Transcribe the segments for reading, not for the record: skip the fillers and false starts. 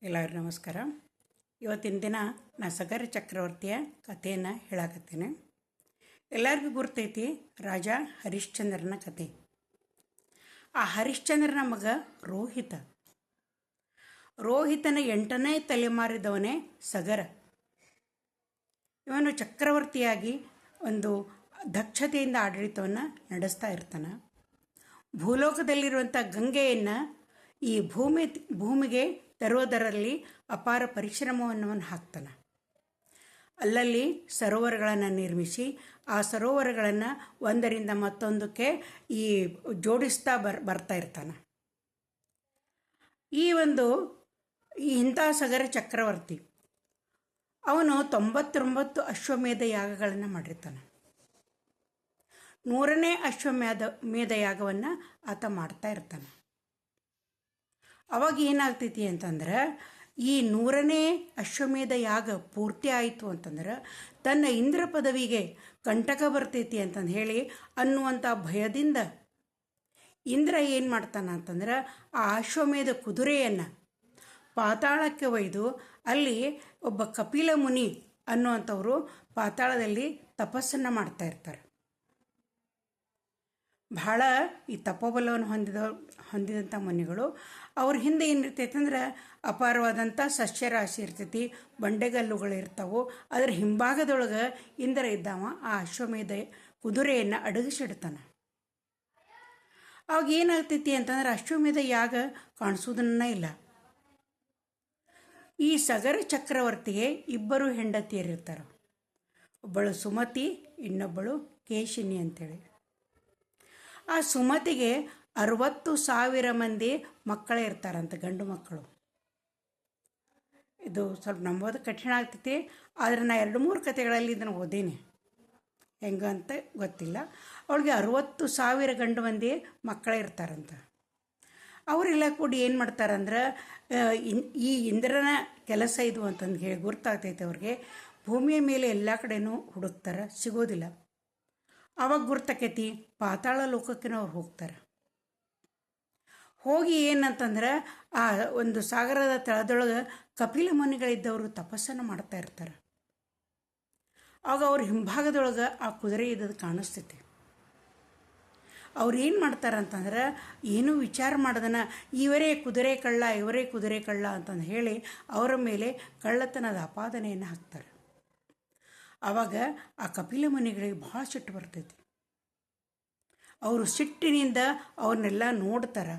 ಎಲ್ಲರಿಗೂ ನಮಸ್ಕಾರ. ಇವತ್ತಿನ ದಿನ ನಾ ಸಗರ ಚಕ್ರವರ್ತಿಯ ಕಥೆಯನ್ನು ಹೇಳಕತ್ತೇನೆ. ಎಲ್ಲರಿಗೂ ಗುರ್ತೈತಿ ರಾಜ ಹರಿಶ್ಚಂದ್ರನ ಕತೆ. ಆ ಹರಿಶ್ಚಂದ್ರನ ಮಗ ರೋಹಿತನ 8ನೇ ತಲೆಮಾರಿದವನೇ ಸಗರ. ಇವನು ಚಕ್ರವರ್ತಿಯಾಗಿ ಒಂದು ದಕ್ಷತೆಯಿಂದ ಆಡಳಿತವನ್ನು ನಡೆಸ್ತಾ ಇರ್ತಾನೆ. ಭೂಲೋಕದಲ್ಲಿರುವಂಥ ಗಂಗೆಯನ್ನು ಈ ಭೂಮಿಗೆ ತರುವುದರಲ್ಲಿ ಅಪಾರ ಪರಿಶ್ರಮವನ್ನು ಹಾಕ್ತಾನೆ. ಅಲ್ಲಲ್ಲಿ ಸರೋವರಗಳನ್ನು ನಿರ್ಮಿಸಿ ಆ ಸರೋವರಗಳನ್ನು ಒಂದರಿಂದ ಮತ್ತೊಂದಕ್ಕೆ ಜೋಡಿಸ್ತಾ ಬರ್ತಾ ಇರ್ತಾನೆ. ಇಂಥ ಸಗರ ಚಕ್ರವರ್ತಿ ಅವನು 99 ಅಶ್ವಮೇಧ ಯಾಗಗಳನ್ನು ಮಾಡಿರ್ತಾನೆ. 100ನೇ ಅಶ್ವಮೇಧ ಯಾಗವನ್ನು ಆತ ಮಾಡ್ತಾ ಇರ್ತಾನೆ. ಅವಾಗ ಏನಾಗ್ತೈತಿ ಅಂತಂದ್ರೆ, ಈ 100ನೇ ಅಶ್ವಮೇಧ ಯಾಗ ಪೂರ್ತಿ ಆಯಿತು ಅಂತಂದ್ರೆ ತನ್ನ ಇಂದ್ರ ಪದವಿಗೆ ಕಂಟಕ ಬರ್ತೈತಿ ಅಂತಂದು ಹೇಳಿ ಅನ್ನುವಂಥ ಭಯದಿಂದ ಇಂದ್ರ ಏನು ಮಾಡ್ತಾನೆ ಅಂತಂದ್ರೆ, ಆ ಅಶ್ವಮೇಧ ಕುದುರೆಯನ್ನು ಪಾತಾಳಕ್ಕೆ ಒಯ್ದು ಅಲ್ಲಿ ಒಬ್ಬ ಕಪಿಲ ಮುನಿ ಅನ್ನುವಂಥವರು ಪಾತಾಳದಲ್ಲಿ ತಪಸ್ಸನ್ನು ಮಾಡ್ತಾ ಇರ್ತಾರೆ. ಬಹಳ ಈ ತಪೋಬಲವನ್ನು ಹೊಂದಿದಂಥ ಮುನಿಗಳು. ಅವ್ರ ಹಿಂದೆ ಏನಿರ್ತೈತೆ ಅಂದ್ರೆ ಅಪಾರವಾದಂಥ ಸಸ್ಯರಾಶಿ ಇರ್ತೈತಿ, ಬಂಡೆಗಲ್ಲುಗಳು ಇರ್ತಾವೆ. ಅದರ ಹಿಂಭಾಗದೊಳಗೆ ಇಂದ್ರ ಇದ್ದಾವ ಆ ಅಶ್ವಮೇಧ ಕುದುರೆಯನ್ನು ಅಡಗಿಸಿಡ್ತಾನೆ. ಅವಾಗ ಏನಾಗ್ತೈತಿ ಅಂತಂದ್ರೆ ಅಶ್ವಮೇಧ ಯಾಗ ಕಾಣಿಸೋದನ್ನ ಇಲ್ಲ. ಈ ಸಗರ ಚಕ್ರವರ್ತಿಗೆ 2 ಹೆಂಡತಿಯರಿರ್ತಾರೆ. ಒಬ್ಬಳು ಸುಮತಿ, ಇನ್ನೊಬ್ಬಳು ಕೇಶಿನಿ ಅಂತೇಳಿ. ಆ ಸುಮತಿಗೆ 60,000 ಮಂದಿ ಮಕ್ಕಳೇ ಇರ್ತಾರಂತ, ಗಂಡು ಮಕ್ಕಳು. ಇದು ಸ್ವಲ್ಪ ನಂಬೋದು ಕಠಿಣ ಆಗ್ತೈತಿ, ಆದರೆ ನಾ 2-3 ಕಥೆಗಳಲ್ಲಿ ಇದನ್ನು ಓದೀನಿ, ಹೆಂಗಂತ ಗೊತ್ತಿಲ್ಲ. ಅವಳಿಗೆ 60,000 ಗಂಡು ಮಂದಿ ಮಕ್ಕಳೇ ಇರ್ತಾರಂತ. ಅವರೆಲ್ಲ ಕೂಡಿ ಏನು ಮಾಡ್ತಾರಂದ್ರೆ, ಈ ಇಂದ್ರನ ಕೆಲಸ ಇದು ಅಂತಂದು ಹೇಳಿ ಗುರ್ತಾಗ್ತೈತೆ ಅವ್ರಿಗೆ. ಭೂಮಿಯ ಮೇಲೆ ಎಲ್ಲ ಕಡೆನೂ ಹುಡುಕ್ತಾರೆ, ಸಿಗೋದಿಲ್ಲ. ಅವಾಗ ಗುರ್ತಕೈತಿ ಪಾತಾಳ ಲೋಕಕ್ಕೆ ಅವ್ರು ಹೋಗ್ತಾರೆ. ಹೋಗಿ ಏನಂತಂದ್ರೆ ಆ ಒಂದು ಸಾಗರದ ತಳದೊಳಗೆ ಕಪಿಲ ಮುನಿಗಳಿದ್ದವರು ತಪಸ್ಸನ್ನು ಮಾಡ್ತಾ ಇರ್ತಾರೆ. ಆಗ ಅವ್ರ ಹಿಂಭಾಗದೊಳಗೆ ಆ ಕುದುರೆ ಇದ್ದದ್ದು ಕಾಣಿಸ್ತೈತಿ. ಅವ್ರು ಏನು ಮಾಡ್ತಾರಂತಂದ್ರೆ, ಏನೂ ವಿಚಾರ ಮಾಡ್ದನ ಇವರೇ ಕುದುರೆ ಕಳ್ಳ ಅಂತಂದು ಹೇಳಿ ಅವರ ಮೇಲೆ ಕಳ್ಳತನದ ಆಪಾದನೆಯನ್ನು ಹಾಕ್ತಾರೆ. ಆವಾಗ ಆ ಕಪಿಲ ಮುನಿಗಳಿಗೆ ಭಾಳ ಸಿಟ್ಟು ಬರ್ತೈತಿ. ಅವರು ಸಿಟ್ಟಿನಿಂದ ಅವ್ರನ್ನೆಲ್ಲ ನೋಡ್ತಾರೆ.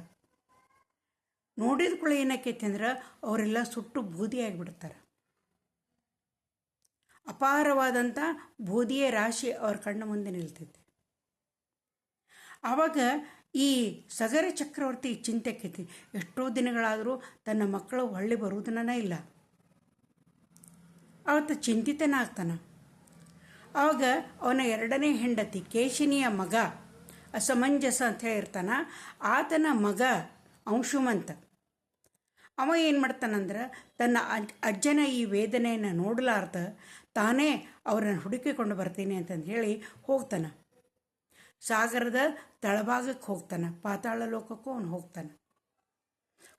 ನೋಡಿದ ಕೂಡ ಏನಾಕೈತಿ ಅಂದ್ರೆ ಅವರೆಲ್ಲ ಸುಟ್ಟು ಬೂದಿಯಾಗಿಬಿಡ್ತಾರೆ. ಅಪಾರವಾದಂಥ ಬೂದಿಯ ರಾಶಿ ಅವ್ರ ಕಣ್ಣ ಮುಂದೆ ನಿಲ್ತೈತಿ. ಆವಾಗ ಈ ಸಗರ ಚಕ್ರವರ್ತಿ ಚಿಂತೆ ಆಕೈತಿ. ಎಷ್ಟೋ ದಿನಗಳಾದರೂ ತನ್ನ ಮಕ್ಕಳು ಹೊಳ್ಳಿ ಬರುವುದನ್ನ ಇಲ್ಲ. ಅವತ್ತು ಚಿಂತಿತನ ಆಗ್ತಾನೆ. ಆವಾಗ ಅವನ 2ನೇ ಹೆಂಡತಿ ಕೇಶಿನಿಯ ಮಗ ಅಸಮಂಜಸ ಅಂತ ಹೇಳಿರ್ತಾನೆ. ಆತನ ಮಗ ಅಂಶುಮಂತ ಅವ ಏನು ಮಾಡ್ತಾನಂದ್ರೆ, ತನ್ನ ಅಜ್ಜನ ಈ ವೇದನೆಯನ್ನು ನೋಡಲಾರ್ದ ತಾನೇ ಅವರನ್ನು ಹುಡುಕಿಕೊಂಡು ಬರ್ತೀನಿ ಅಂತಂದು ಹೇಳಿ ಹೋಗ್ತಾನೆ. ಸಾಗರದ ತಳಭಾಗಕ್ಕೆ ಹೋಗ್ತಾನೆ, ಪಾತಾಳ ಲೋಕಕ್ಕೂ ಅವನು ಹೋಗ್ತಾನೆ.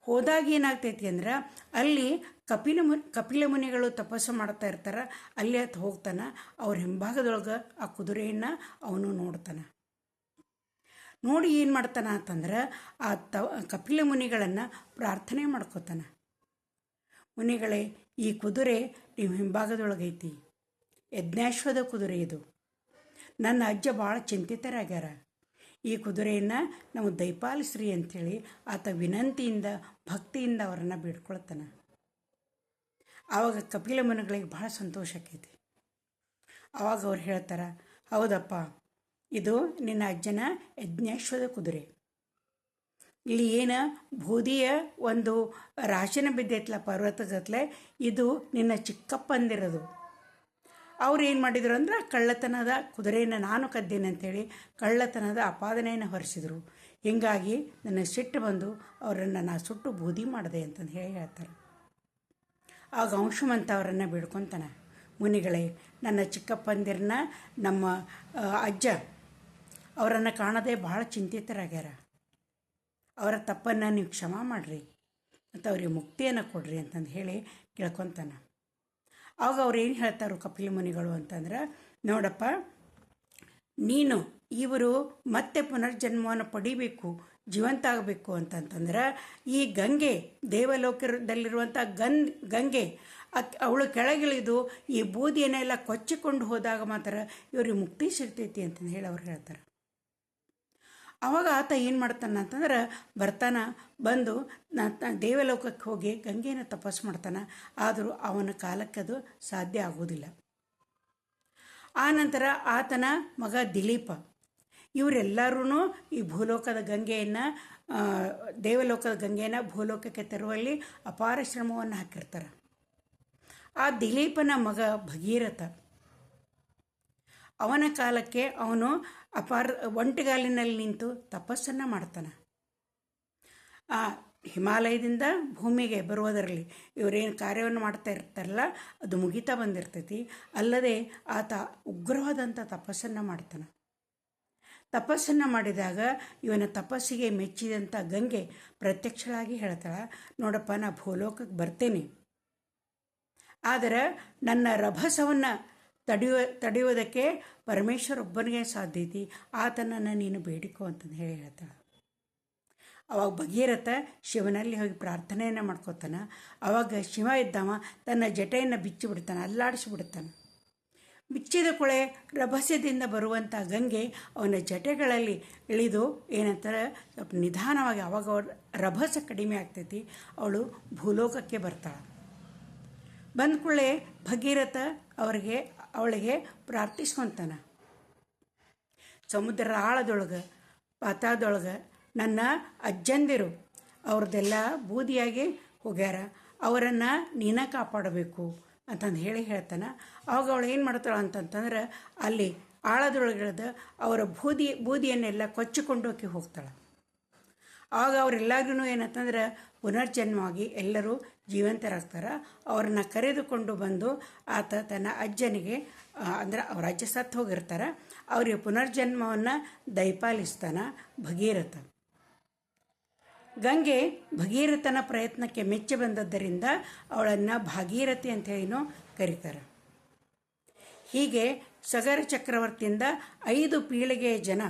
ಹೋದಾಗ ಏನಾಗ್ತೈತಿ ಅಂದ್ರೆ, ಅಲ್ಲಿ ಕಪಿಲ ಮುನಿಗಳು ತಪಸ್ಸು ಮಾಡ್ತಾ ಇರ್ತಾರೆ. ಅಲ್ಲಿ ಹೋಗ್ತಾನೆ. ಅವ್ರ ಹಿಂಭಾಗದೊಳಗೆ ಆ ಕುದುರೆಯನ್ನು ಅವನು ನೋಡ್ತಾನೆ. ನೋಡಿ ಏನು ಮಾಡ್ತಾನೆ ಅಂತಂದ್ರೆ, ಆ ಕಪಿಲ ಮುನಿಗಳನ್ನು ಪ್ರಾರ್ಥನೆ ಮಾಡ್ಕೋತಾನೆ. ಮುನಿಗಳೇ, ಈ ಕುದುರೆ ನಿಮ್ಮ ಹಿಂಭಾಗದೊಳಗೈತಿ, ಯಜ್ಞಾಶ್ವದ ಕುದುರೆ ಇದು. ನನ್ನ ಅಜ್ಜ ಭಾಳ ಚಿಂತಿತರಾಗ್ಯಾರ. ಈ ಕುದುರೆಯನ್ನು ನಾವು ದಯಪಾಲಿಸ್ರಿ ಅಂಥೇಳಿ ಆತ ವಿನಂತಿಯಿಂದ ಭಕ್ತಿಯಿಂದ ಅವರನ್ನು ಬೇಡ್ಕೊಳ್ತಾನೆ. ಆವಾಗ ಕಪಿಲ ಮುನಿಗಳಿಗೆ ಭಾಳ ಸಂತೋಷ ಆಕೈತಿ. ಆವಾಗ ಅವ್ರು ಹೇಳ್ತಾರೆ, ಹೌದಪ್ಪ, ಇದು ನಿನ್ನ ಅಜ್ಜನ ಯಜ್ಞಾಶ್ವದ ಕುದುರೆ. ಇಲ್ಲಿ ಏನು ಬೂದಿಯ ಒಂದು ರಾಶಿನ ಬಿದ್ದೈತಲ್ಲ ಪರ್ವತಗತ್ಲೆ, ಇದು ನಿನ್ನ ಚಿಕ್ಕಪ್ಪಂದಿರೋದು. ಅವ್ರು ಏನು ಮಾಡಿದರು ಅಂದ್ರೆ, ಕಳ್ಳತನದ ಕುದುರೆಯನ್ನು ನಾನು ಕದ್ದೇನೆ ಅಂಥೇಳಿ ಕಳ್ಳತನದ ಆಪಾದನೆಯನ್ನು ಹೊರಿಸಿದರು. ಹೀಗಾಗಿ ನನ್ನ ಸಿಟ್ಟು ಬಂದು ಅವರನ್ನು ನಾ ಸುಟ್ಟು ಬೂದಿ ಮಾಡಿದೆ ಅಂತಂದು ಹೇಳ್ತಾರೆ. ಆಗ ಅಂಶುಮಂತ ಅವರನ್ನು ಬೇಡ್ಕೊತಾನೆ, ಮುನಿಗಳೇ, ನನ್ನ ಚಿಕ್ಕಪ್ಪಂದಿರನ್ನ ನಮ್ಮ ಅಜ್ಜ ಅವರನ್ನು ಕಾಣದೆ ಭಾಳ ಚಿಂತಿತರಾಗ್ಯಾರ. ಅವರ ತಪ್ಪನ್ನು ನೀವು ಕ್ಷಮಾ ಮಾಡಿರಿ. ಮತ್ತು ಅವ್ರಿಗೆ ಮುಕ್ತಿಯನ್ನು ಕೊಡ್ರಿ ಅಂತಂದು ಹೇಳಿ ಕೇಳ್ಕೊತಾನೆ. ಆವಾಗ ಅವ್ರು ಏನು ಹೇಳ್ತಾರೋ ಕಪಿಲ ಮುನಿಗಳು ಅಂತಂದ್ರೆ, ನೋಡಪ್ಪ, ನೀನು ಇವರು ಮತ್ತೆ ಪುನರ್ಜನ್ಮವನ್ನು ಪಡಿಬೇಕು, ಜೀವಂತ ಆಗಬೇಕು ಅಂತಂತಂದ್ರೆ ಈ ಗಂಗೆ, ದೇವಲೋಕದಲ್ಲಿರುವಂಥ ಗಂಗೆ ಅವಳು ಕೆಳಗಿಳಿದು ಈ ಬೂದಿಯನ್ನೆಲ್ಲ ಕೊಚ್ಚಿಕೊಂಡು ಹೋದಾಗ ಮಾತ್ರ ಇವ್ರಿಗೆ ಮುಕ್ತಿ ಸಿಗ್ತೈತಿ ಅಂತಂದು ಹೇಳಿ ಅವ್ರು ಹೇಳ್ತಾರೆ. ಆವಾಗ ಆತ ಏನು ಮಾಡ್ತಾನೆ ಅಂತಂದ್ರೆ ಬಂದು ದೇವಲೋಕಕ್ಕೆ ಹೋಗಿ ಗಂಗೆಯನ್ನು ತಪಸ್ಸು ಮಾಡ್ತಾನೆ. ಆದರೂ ಅವನ ಕಾಲಕ್ಕದು ಸಾಧ್ಯ ಆಗೋದಿಲ್ಲ. ಆ ನಂತರ ಆತನ ಮಗ ದಿಲೀಪ, ಇವರೆಲ್ಲರೂ ಈ ಭೂಲೋಕದ ಗಂಗೆಯನ್ನು, ದೇವಲೋಕದ ಗಂಗೆಯನ್ನು ಭೂಲೋಕಕ್ಕೆ ತರುವಲ್ಲಿ ಅಪಾರ ಶ್ರಮವನ್ನು ಹಾಕಿರ್ತಾರೆ. ಆ ದಿಲೀಪನ ಮಗ ಭಗೀರಥ, ಅವನ ಕಾಲಕ್ಕೆ ಅವನು ಒಂಟಿಗಾಲಿನಲ್ಲಿ ನಿಂತು ತಪಸ್ಸನ್ನು ಮಾಡ್ತಾನೆ. ಆ ಹಿಮಾಲಯದಿಂದ ಭೂಮಿಗೆ ಬರುವುದರಲ್ಲಿ ಇವರೇನು ಕಾರ್ಯವನ್ನು ಮಾಡ್ತಾ ಇರ್ತಾರಲ್ಲ ಅದು ಮುಗಿತಾ ಬಂದಿರ್ತೈತಿ. ಅಲ್ಲದೆ ಆತ ಉಗ್ರವಾದಂಥ ತಪಸ್ಸನ್ನು ಮಾಡ್ತಾನೆ. ತಪಸ್ಸನ್ನು ಮಾಡಿದಾಗ ಇವನ ತಪಸ್ಸಿಗೆ ಮೆಚ್ಚಿದಂಥ ಗಂಗೆ ಪ್ರತ್ಯಕ್ಷಳಾಗಿ ಹೇಳ್ತಾಳೆ, ನೋಡಪ್ಪ, ನಾ ಭೂಲೋಕಕ್ಕೆ ಬರ್ತೇನೆ, ಆದರೆ ನನ್ನ ರಭಸವನ್ನು ತಡೆಯುವುದಕ್ಕೆ ಪರಮೇಶ್ವರ ಒಬ್ಬನಿಗೆ ಸಾಧ್ಯ ಐತಿ, ಆತನನ್ನು ನೀನು ಬೇಡಿಕೋ ಅಂತಂದು ಹೇಳಿ ಹೇಳ್ತಾಳೆ. ಅವಾಗ ಭಗೀರಥ ಶಿವನಲ್ಲಿ ಹೋಗಿ ಪ್ರಾರ್ಥನೆಯನ್ನು ಮಾಡ್ಕೋತಾನೆ. ಅವಾಗ ಶಿವ ಇದ್ದವ ತನ್ನ ಜಟೆಯನ್ನು ಬಿಚ್ಚಿಬಿಡ್ತಾನೆ, ಅಲ್ಲಾಡಿಸಿಬಿಡ್ತಾನೆ. ಬಿಚ್ಚಿದ ಕೊಳೆ ರಭಸದಿಂದ ಬರುವಂಥ ಗಂಗೆ ಅವನ ಜಟೆಗಳಲ್ಲಿ ಇಳಿದು ಏನಂತಾರೆ ಸ್ವಲ್ಪ ನಿಧಾನವಾಗಿ, ಅವಾಗ ರಭಸ ಕಡಿಮೆ ಆಗ್ತೈತಿ, ಅವಳು ಭೂಲೋಕಕ್ಕೆ ಬರ್ತಾಳೆ. ಬಂದ ಕೂಡಲೇ ಭಗೀರಥ ಅವಳಿಗೆ ಪ್ರಾರ್ಥಿಸ್ಕೊತಾನೆ, ಸಮುದ್ರದ ಆಳದೊಳಗೆ, ಪಾತಾಳದೊಳಗೆ ನನ್ನ ಅಜ್ಜಂದಿರು ಅವ್ರದ್ದೆಲ್ಲ ಬೂದಿಯಾಗಿ ಹೋಗ್ಯಾರ, ಅವರನ್ನು ನೀನ ಕಾಪಾಡಬೇಕು ಅಂತಂದು ಹೇಳ್ತಾನೆ. ಅವಾಗ ಅವಳು ಏನು ಮಾಡ್ತಾಳೆ ಅಂತಂತಂದ್ರೆ ಅಲ್ಲಿ ಆಳದೊಳಗಿಳಿದ ಅವರ ಬೂದಿಯನ್ನೆಲ್ಲ ಕೊಚ್ಚಿಕೊಂಡೋಗಿ ಹೋಗ್ತಾಳೆ. ಆವಾಗ ಅವರೆಲ್ಲರಿಗೂ ಏನಂತಂದ್ರೆ ಪುನರ್ಜನ್ಮವಾಗಿ ಎಲ್ಲರೂ ಜೀವಂತರಾಗ್ತಾರೆ. ಅವ್ರನ್ನ ಕರೆದುಕೊಂಡು ಬಂದು ಆತ ತನ್ನ ಅಜ್ಜನಿಗೆ, ಅಂದ್ರೆ ಅವ್ರ ಅಜ್ಜ ಸತ್ತು ಹೋಗಿರ್ತಾರೆ, ಅವರಿಗೆ ಪುನರ್ಜನ್ಮವನ್ನು ದಯಪಾಲಿಸ್ತಾನೆ ಭಗೀರಥ. ಗಂಗೆ ಭಗೀರಥನ ಪ್ರಯತ್ನಕ್ಕೆ ಮೆಚ್ಚಿ ಬಂದದ್ದರಿಂದ ಅವಳನ್ನು ಭಾಗೀರಥಿ ಅಂತ ಹೇಳಿನೂ ಕರೀತಾರೆ. ಹೀಗೆ ಸಗರ ಚಕ್ರವರ್ತಿಯಿಂದ 5 ಪೀಳಿಗೆಯ ಜನ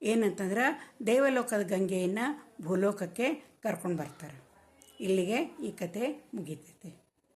ಏನಂತಂದ್ರೆ ದೇವಲೋಕದ ಗಂಗೆಯನ್ನು ಭೂಲೋಕಕ್ಕೆ ಕರ್ಕೊಂಡು ಬರ್ತಾರೆ. ಇಲ್ಲಿಗೆ ಈ ಕತೆ ಮುಗೀತೈತೆ.